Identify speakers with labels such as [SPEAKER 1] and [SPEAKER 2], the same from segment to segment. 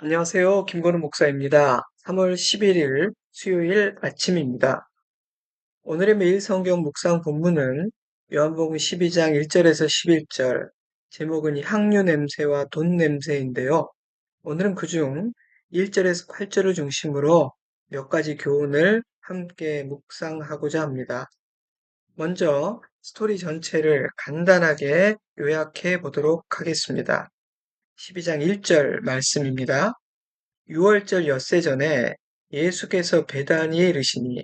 [SPEAKER 1] 안녕하세요. 김건우 목사입니다. 3월 11일 수요일 아침입니다. 오늘의 매일 성경 묵상 본문은 요한복음 12장 1절에서 11절, 제목은 향유 냄새와 돈 냄새인데요. 오늘은 그중 1절에서 8절을 중심으로 몇 가지 교훈을 함께 묵상하고자 합니다. 먼저 스토리 전체를 간단하게 요약해 보도록 하겠습니다. 12장 1절 말씀입니다. 6월절 엿새 전에 예수께서 베다니에 이르시니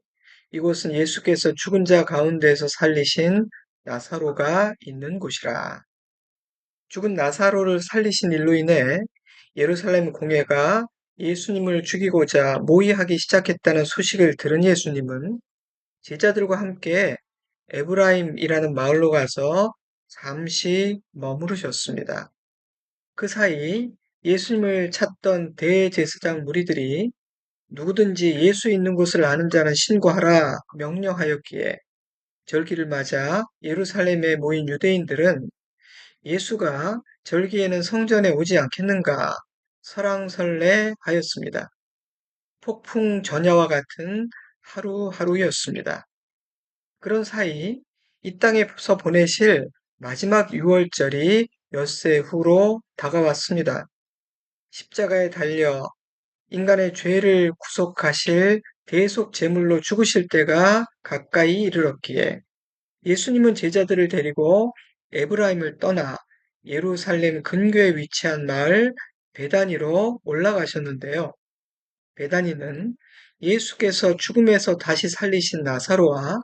[SPEAKER 1] 이곳은 예수께서 죽은 자 가운데서 살리신 나사로가 있는 곳이라. 죽은 나사로를 살리신 일로 인해 예루살렘 공회가 예수님을 죽이고자 모의하기 시작했다는 소식을 들은 예수님은 제자들과 함께 에브라임이라는 마을로 가서 잠시 머무르셨습니다. 그 사이 예수님을 찾던 대제사장 무리들이 누구든지 예수 있는 곳을 아는 자는 신고하라 명령하였기에 절기를 맞아 예루살렘에 모인 유대인들은 예수가 절기에는 성전에 오지 않겠는가 설왕설래하였습니다. 폭풍 전야와 같은 하루하루였습니다. 그런 사이 이 땅에서 보내실 마지막 유월절이 엿새 후로 다가왔습니다. 십자가에 달려 인간의 죄를 구속하실 대속 제물로 죽으실 때가 가까이 이르렀기에 예수님은 제자들을 데리고 에브라임을 떠나 예루살렘 근교에 위치한 마을 베다니로 올라가셨는데요. 베다니는 예수께서 죽음에서 다시 살리신 나사로와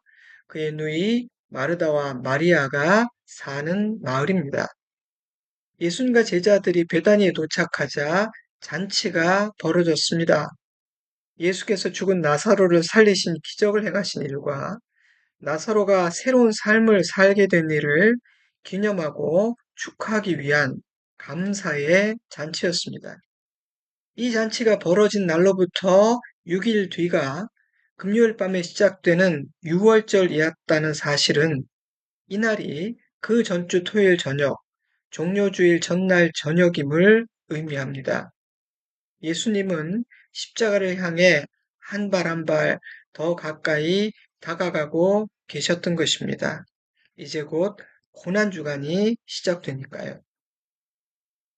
[SPEAKER 1] 그의 누이 마르다와 마리아가 사는 마을입니다. 예수님과 제자들이 베다니에 도착하자 잔치가 벌어졌습니다. 예수께서 죽은 나사로를 살리신 기적을 행하신 일과 나사로가 새로운 삶을 살게 된 일을 기념하고 축하하기 위한 감사의 잔치였습니다. 이 잔치가 벌어진 날로부터 6일 뒤가 금요일 밤에 시작되는 유월절이었다는 사실은 이날이 그 전주 토요일 저녁, 종료주일 전날 저녁임을 의미합니다. 예수님은 십자가를 향해 한 발 한 발 더 가까이 다가가고 계셨던 것입니다. 이제 곧 고난주간이 시작되니까요.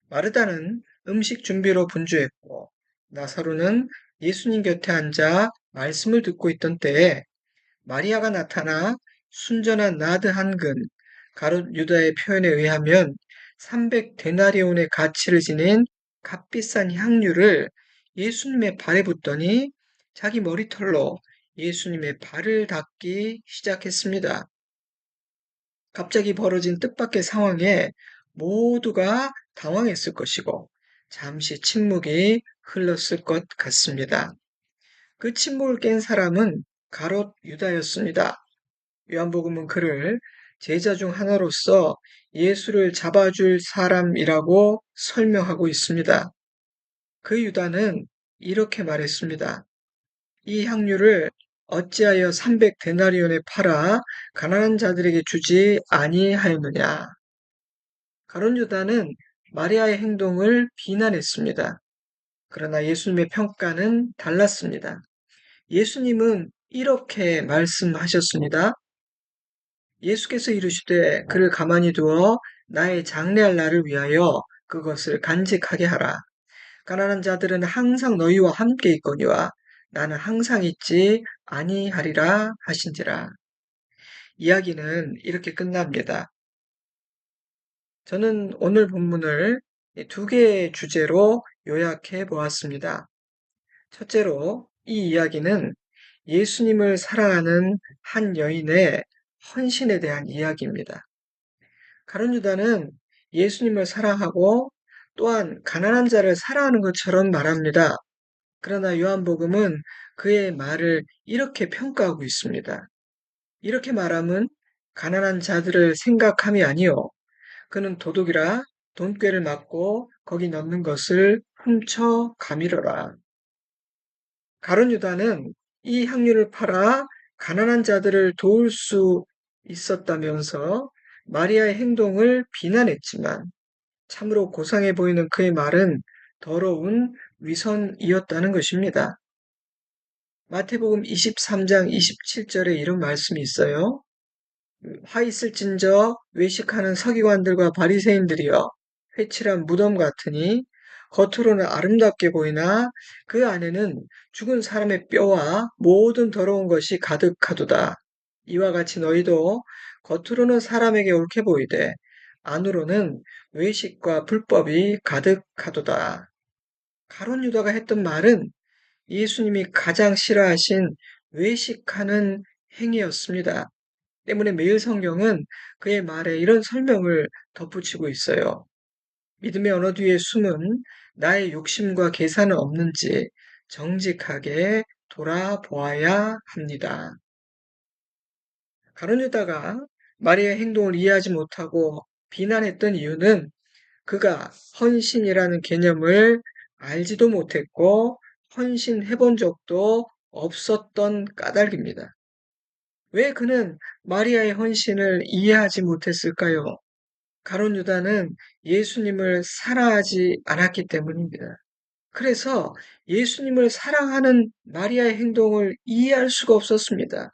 [SPEAKER 1] 마르다는 음식 준비로 분주했고 나사로는 예수님 곁에 앉아 말씀을 듣고 있던 때에 마리아가 나타나 순전한 나드 한 근, 가룟 유다의 표현에 의하면 300데나리온의 가치를 지닌 값비싼 향유를 예수님의 발에 붓더니 자기 머리털로 예수님의 발을 닦기 시작했습니다. 갑자기 벌어진 뜻밖의 상황에 모두가 당황했을 것이고 잠시 침묵이 흘렀을 것 같습니다. 그 침묵을 깬 사람은 가롯 유다였습니다. 요한복음은 그를 제자 중 하나로서 예수를 잡아줄 사람이라고 설명하고 있습니다. 그 유다는 이렇게 말했습니다. 이 향유를 어찌하여 300데나리온에 팔아 가난한 자들에게 주지 아니하였느냐. 가룟 유다는 마리아의 행동을 비난했습니다. 그러나 예수님의 평가는 달랐습니다. 예수님은 이렇게 말씀하셨습니다. 예수께서 이르시되 그를 가만히 두어 나의 장래할 날을 위하여 그것을 간직하게 하라. 가난한 자들은 항상 너희와 함께 있거니와 나는 항상 있지 아니하리라 하신지라. 이야기는 이렇게 끝납니다. 저는 오늘 본문을 두 개의 주제로 요약해 보았습니다. 첫째로 이 이야기는 예수님을 사랑하는 한 여인의 헌신에 대한 이야기입니다. 가룟 유다는 예수님을 사랑하고 또한 가난한 자를 사랑하는 것처럼 말합니다. 그러나 요한복음은 그의 말을 이렇게 평가하고 있습니다. 이렇게 말함은 가난한 자들을 생각함이 아니요 그는 도둑이라 돈꾀를 맞고 거기 넣는 것을 훔쳐 가미러라. 가룟 유다는 이 향유를 팔아 가난한 자들을 도울 수 있었다면서 마리아의 행동을 비난했지만 참으로 고상해 보이는 그의 말은 더러운 위선이었다는 것입니다. 마태복음 23장 27절에 이런 말씀이 있어요. 화 있을진저 외식하는 서기관들과 바리새인들이여 회칠한 무덤 같으니 겉으로는 아름답게 보이나 그 안에는 죽은 사람의 뼈와 모든 더러운 것이 가득하도다. 이와 같이 너희도 겉으로는 사람에게 옳게 보이되 안으로는 외식과 불법이 가득하도다. 가룟 유다가 했던 말은 예수님이 가장 싫어하신 외식하는 행위였습니다. 때문에 매일 성경은 그의 말에 이런 설명을 덧붙이고 있어요. 믿음의 언어 뒤에 숨은 나의 욕심과 계산은 없는지 정직하게 돌아보아야 합니다. 가룟 유다가 마리아의 행동을 이해하지 못하고 비난했던 이유는 그가 헌신이라는 개념을 알지도 못했고 헌신해본 적도 없었던 까닭입니다. 왜 그는 마리아의 헌신을 이해하지 못했을까요? 가룟 유다는 예수님을 사랑하지 않았기 때문입니다. 그래서 예수님을 사랑하는 마리아의 행동을 이해할 수가 없었습니다.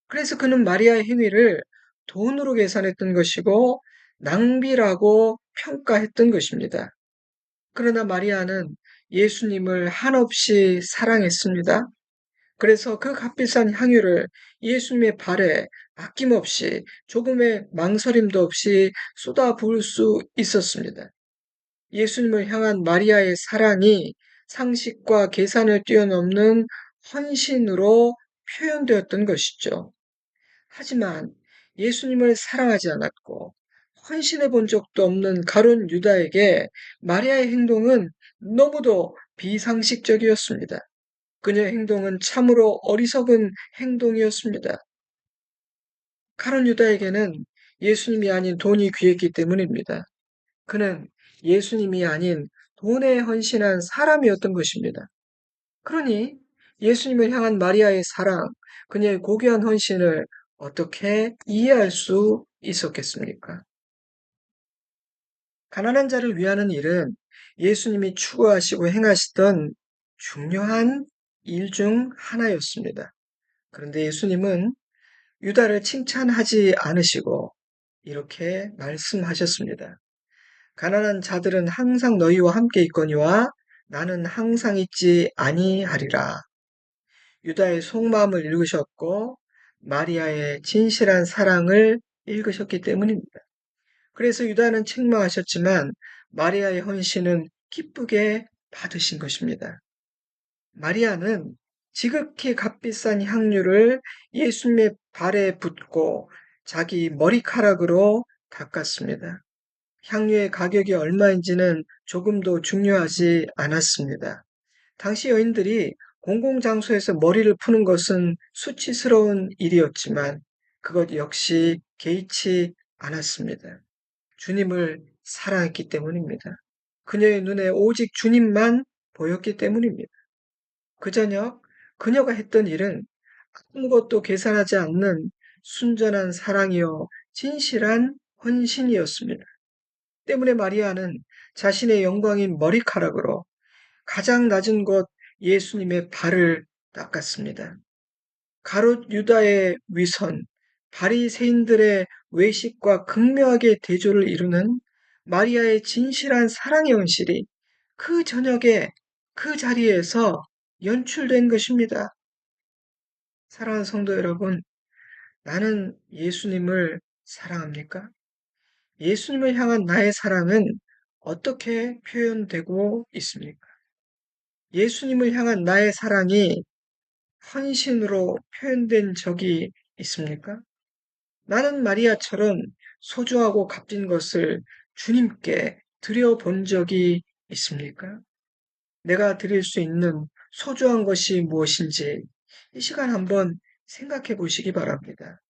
[SPEAKER 1] 그래서 그는 마리아의 행위를 돈으로 계산했던 것이고 낭비라고 평가했던 것입니다. 그러나 마리아는 예수님을 한없이 사랑했습니다. 그래서 그 값비싼 향유를 예수님의 발에 아낌없이 조금의 망설임도 없이 쏟아부을 수 있었습니다. 예수님을 향한 마리아의 사랑이 상식과 계산을 뛰어넘는 헌신으로 표현되었던 것이죠. 하지만 예수님을 사랑하지 않았고 헌신해 본 적도 없는 가룟 유다에게 마리아의 행동은 너무도 비상식적이었습니다. 그녀의 행동은 참으로 어리석은 행동이었습니다. 가룟 유다에게는 예수님이 아닌 돈이 귀했기 때문입니다. 그는 예수님이 아닌 돈에 헌신한 사람이었던 것입니다. 그러니 예수님을 향한 마리아의 사랑, 그녀의 고귀한 헌신을 어떻게 이해할 수 있었겠습니까? 가난한 자를 위하는 일은 예수님이 추구하시고 행하시던 중요한 일 중 하나였습니다. 그런데 예수님은 유다를 칭찬하지 않으시고 이렇게 말씀하셨습니다. 가난한 자들은 항상 너희와 함께 있거니와 나는 항상 있지 아니하리라. 유다의 속마음을 읽으셨고 마리아의 진실한 사랑을 읽으셨기 때문입니다. 그래서 유다는 책망하셨지만 마리아의 헌신은 기쁘게 받으신 것입니다. 마리아는 지극히 값비싼 향유를 예수님의 발에 붓고 자기 머리카락으로 닦았습니다. 향유의 가격이 얼마인지는 조금도 중요하지 않았습니다. 당시 여인들이 공공장소에서 머리를 푸는 것은 수치스러운 일이었지만 그것 역시 개의치 않았습니다. 주님을 사랑했기 때문입니다. 그녀의 눈에 오직 주님만 보였기 때문입니다. 그 저녁 그녀가 했던 일은 아무것도 계산하지 않는 순전한 사랑이요 진실한 헌신이었습니다. 때문에 마리아는 자신의 영광인 머리카락으로 가장 낮은 곳 예수님의 발을 닦았습니다. 가롯 유다의 위선, 바리새인들의 외식과 극명하게 대조를 이루는 마리아의 진실한 사랑의 헌실이 그 저녁에 그 자리에서 연출된 것입니다. 사랑하는 성도 여러분, 나는 예수님을 사랑합니까? 예수님을 향한 나의 사랑은 어떻게 표현되고 있습니까? 예수님을 향한 나의 사랑이 헌신으로 표현된 적이 있습니까? 나는 마리아처럼 소중하고 값진 것을 주님께 드려본 적이 있습니까? 내가 드릴 수 있는 소중한 것이 무엇인지 이 시간 한번 생각해 보시기 바랍니다.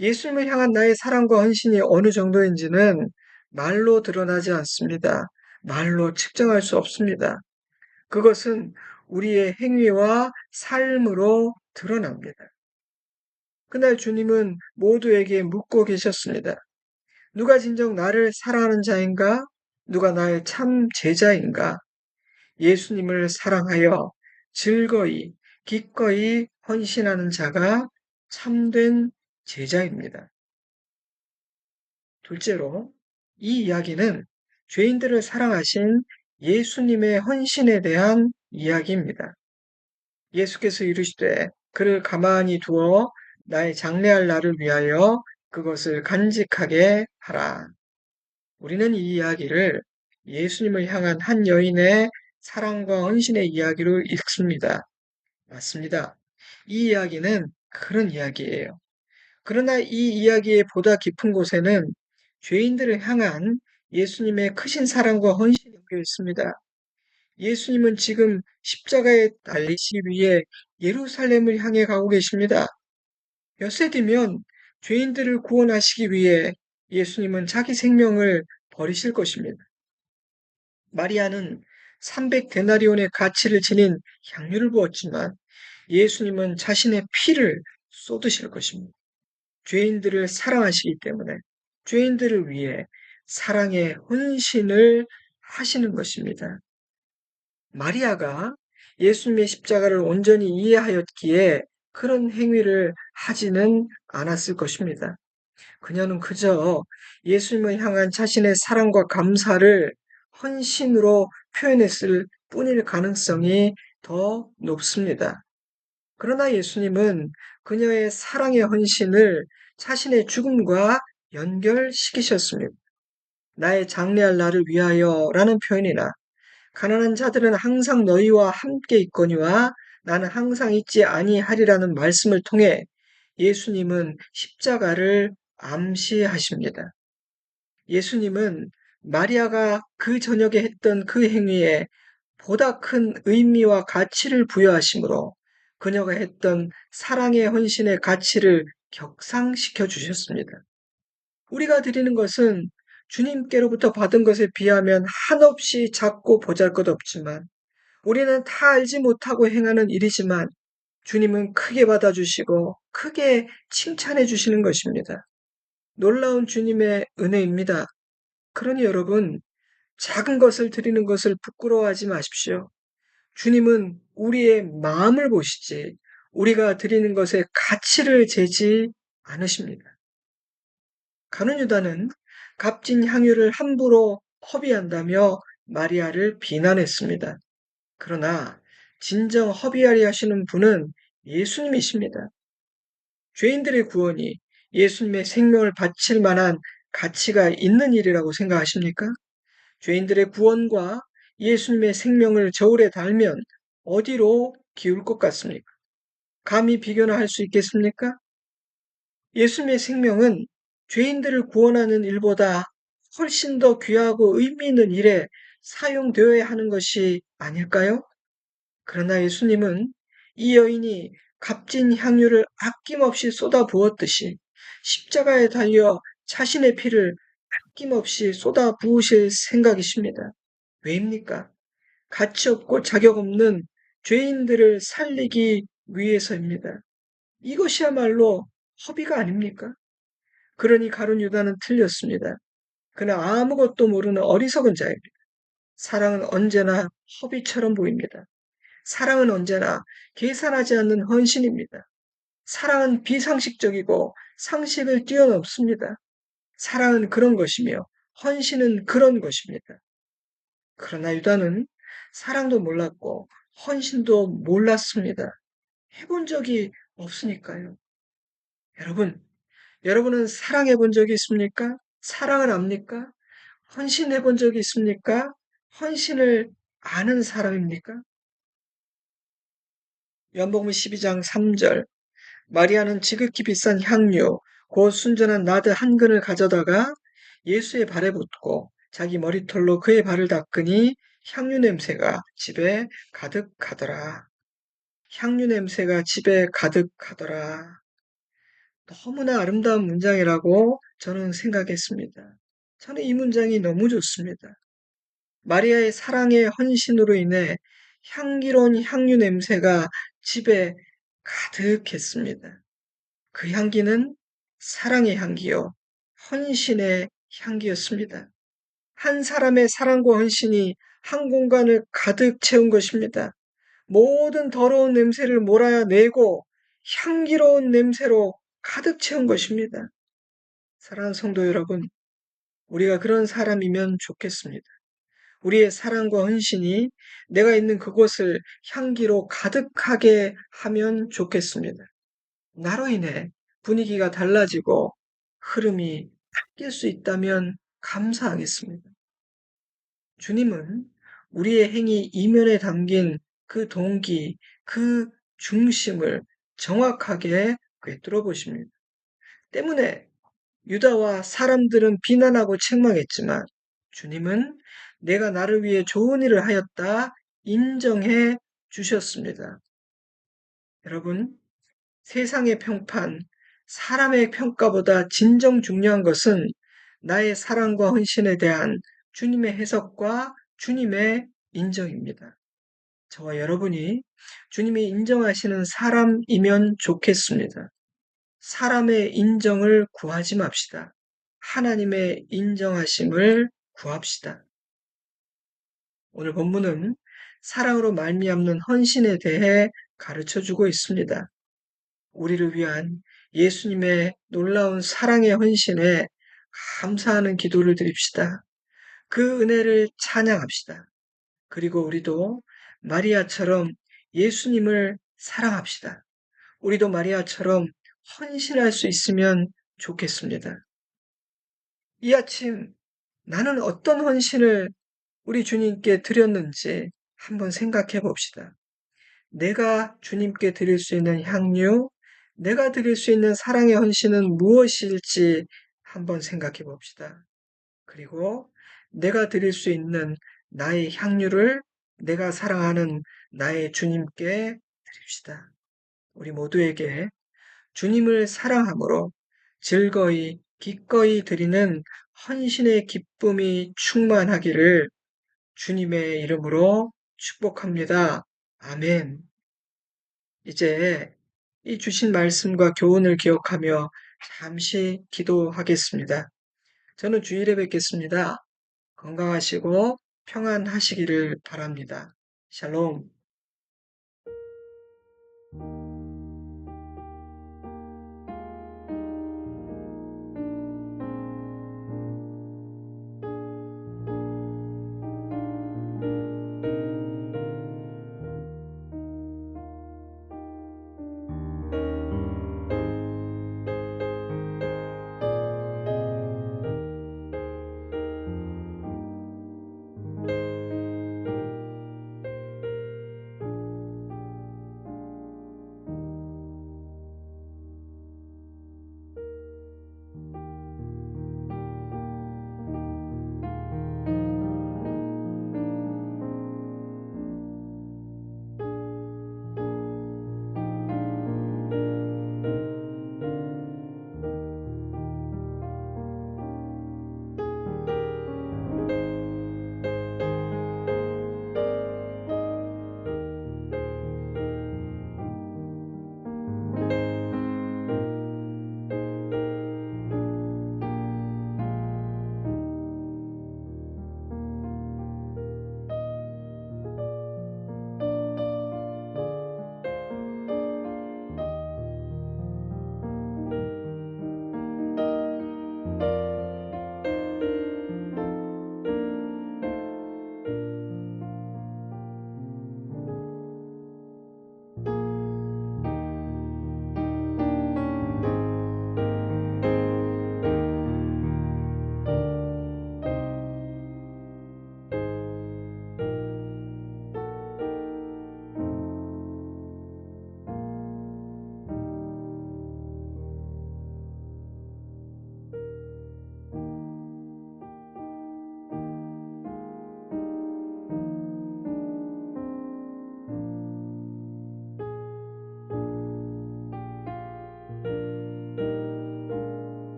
[SPEAKER 1] 예수님을 향한 나의 사랑과 헌신이 어느 정도인지는 말로 드러나지 않습니다. 말로 측정할 수 없습니다. 그것은 우리의 행위와 삶으로 드러납니다. 그날 주님은 모두에게 묻고 계셨습니다. 누가 진정 나를 사랑하는 자인가? 누가 나의 참 제자인가? 예수님을 사랑하여 즐거이, 기꺼이 헌신하는 자가 참된 제자입니다. 둘째로, 이 이야기는 죄인들을 사랑하신 예수님의 헌신에 대한 이야기입니다. 예수께서 이르시되 그를 가만히 두어 나의 장래할 날을 위하여 그것을 간직하게 하라. 우리는 이 이야기를 예수님을 향한 한 여인의 사랑과 헌신의 이야기로 읽습니다. 맞습니다. 이 이야기는 그런 이야기예요. 그러나 이 이야기의 보다 깊은 곳에는 죄인들을 향한 예수님의 크신 사랑과 헌신이 담겨 있습니다. 예수님은 지금 십자가에 달리시기 위해 예루살렘을 향해 가고 계십니다. 몇 세 뒤면 죄인들을 구원하시기 위해 예수님은 자기 생명을 버리실 것입니다. 마리아는 300데나리온의 가치를 지닌 향유를 부었지만 예수님은 자신의 피를 쏟으실 것입니다. 죄인들을 사랑하시기 때문에 죄인들을 위해 사랑의 헌신을 하시는 것입니다. 마리아가 예수님의 십자가를 온전히 이해하였기에 그런 행위를 하지는 않았을 것입니다. 그녀는 그저 예수님을 향한 자신의 사랑과 감사를 헌신으로 표현했을 뿐일 가능성이 더 높습니다. 그러나 예수님은 그녀의 사랑의 헌신을 자신의 죽음과 연결시키셨습니다. 나의 장래할 날을 위하여라는 표현이나 가난한 자들은 항상 너희와 함께 있거니와 나는 항상 있지 아니하리라는 말씀을 통해 예수님은 십자가를 암시하십니다. 예수님은 마리아가 그 저녁에 했던 그 행위에 보다 큰 의미와 가치를 부여하심으로 그녀가 했던 사랑의 헌신의 가치를 격상시켜 주셨습니다. 우리가 드리는 것은 주님께로부터 받은 것에 비하면 한없이 작고 보잘것없지만 우리는 다 알지 못하고 행하는 일이지만 주님은 크게 받아주시고 크게 칭찬해 주시는 것입니다. 놀라운 주님의 은혜입니다. 그러니 여러분, 작은 것을 드리는 것을 부끄러워하지 마십시오. 주님은 우리의 마음을 보시지 우리가 드리는 것에 가치를 재지 않으십니다. 가룟 유다는 값진 향유를 함부로 허비한다며 마리아를 비난했습니다. 그러나 진정 허비하리 하시는 분은 예수님이십니다. 죄인들의 구원이 예수님의 생명을 바칠 만한 가치가 있는 일이라고 생각하십니까? 죄인들의 구원과 예수님의 생명을 저울에 달면 어디로 기울 것 같습니까? 감히 비교나 할 수 있겠습니까? 예수님의 생명은 죄인들을 구원하는 일보다 훨씬 더 귀하고 의미 있는 일에 사용되어야 하는 것이 아닐까요? 그러나 예수님은 이 여인이 값진 향유를 아낌없이 쏟아 부었듯이 십자가에 달려 자신의 피를 아낌없이 쏟아 부으실 생각이십니다. 왜입니까? 가치 없고 자격 없는 죄인들을 살리기 위해서입니다. 이것이야말로 허비가 아닙니까? 그러니 가룟 유다는 틀렸습니다. 그는 아무것도 모르는 어리석은 자입니다. 사랑은 언제나 허비처럼 보입니다. 사랑은 언제나 계산하지 않는 헌신입니다. 사랑은 비상식적이고 상식을 뛰어넘습니다. 사랑은 그런 것이며 헌신은 그런 것입니다. 그러나 유다는 사랑도 몰랐고 헌신도 몰랐습니다. 해본 적이 없으니까요. 여러분, 여러분은 사랑해 본 적이 있습니까? 사랑을 압니까? 헌신해 본 적이 있습니까? 헌신을 아는 사람입니까? 요한복음 12장 3절 마리아는 지극히 비싼 향유, 곧 순전한 나드 한 근을 가져다가 예수의 발에 붓고 자기 머리털로 그의 발을 닦으니 향유 냄새가 집에 가득하더라. 향유 냄새가 집에 가득하더라. 너무나 아름다운 문장이라고 저는 생각했습니다. 저는 이 문장이 너무 좋습니다. 마리아의 사랑의 헌신으로 인해 향기로운 향유 냄새가 집에 가득했습니다. 그 향기는 사랑의 향기요, 헌신의 향기였습니다. 한 사람의 사랑과 헌신이 한 공간을 가득 채운 것입니다. 모든 더러운 냄새를 몰아내고 향기로운 냄새로 가득 채운 것입니다. 사랑하는 성도 여러분, 우리가 그런 사람이면 좋겠습니다. 우리의 사랑과 헌신이 내가 있는 그곳을 향기로 가득하게 하면 좋겠습니다. 나로 인해 분위기가 달라지고 흐름이 바뀔 수 있다면 감사하겠습니다. 주님은 우리의 행위 이면에 담긴 그 동기, 그 중심을 정확하게 꿰뚫어 보십니다. 때문에 유다와 사람들은 비난하고 책망했지만 주님은 내가 나를 위해 좋은 일을 하였다 인정해 주셨습니다. 여러분, 세상의 평판, 사람의 평가보다 진정 중요한 것은 나의 사랑과 헌신에 대한 주님의 해석과 주님의 인정입니다. 저와 여러분이 주님이 인정하시는 사람이면 좋겠습니다. 사람의 인정을 구하지 맙시다. 하나님의 인정하심을 구합시다. 오늘 본문은 사랑으로 말미암는 헌신에 대해 가르쳐 주고 있습니다. 우리를 위한 예수님의 놀라운 사랑의 헌신에 감사하는 기도를 드립시다. 그 은혜를 찬양합시다. 그리고 우리도 마리아처럼 예수님을 사랑합시다. 우리도 마리아처럼 헌신할 수 있으면 좋겠습니다. 이 아침 나는 어떤 헌신을 우리 주님께 드렸는지 한번 생각해 봅시다. 내가 주님께 드릴 수 있는 향유, 내가 드릴 수 있는 사랑의 헌신은 무엇일지 한번 생각해 봅시다. 그리고 내가 드릴 수 있는 나의 향유를 내가 사랑하는 나의 주님께 드립시다. 우리 모두에게 주님을 사랑함으로 즐거이 기꺼이 드리는 헌신의 기쁨이 충만하기를 주님의 이름으로 축복합니다. 아멘. 이제 이 주신 말씀과 교훈을 기억하며 잠시 기도하겠습니다. 저는 주일에 뵙겠습니다. 건강하시고 평안하시기를 바랍니다. 샬롬.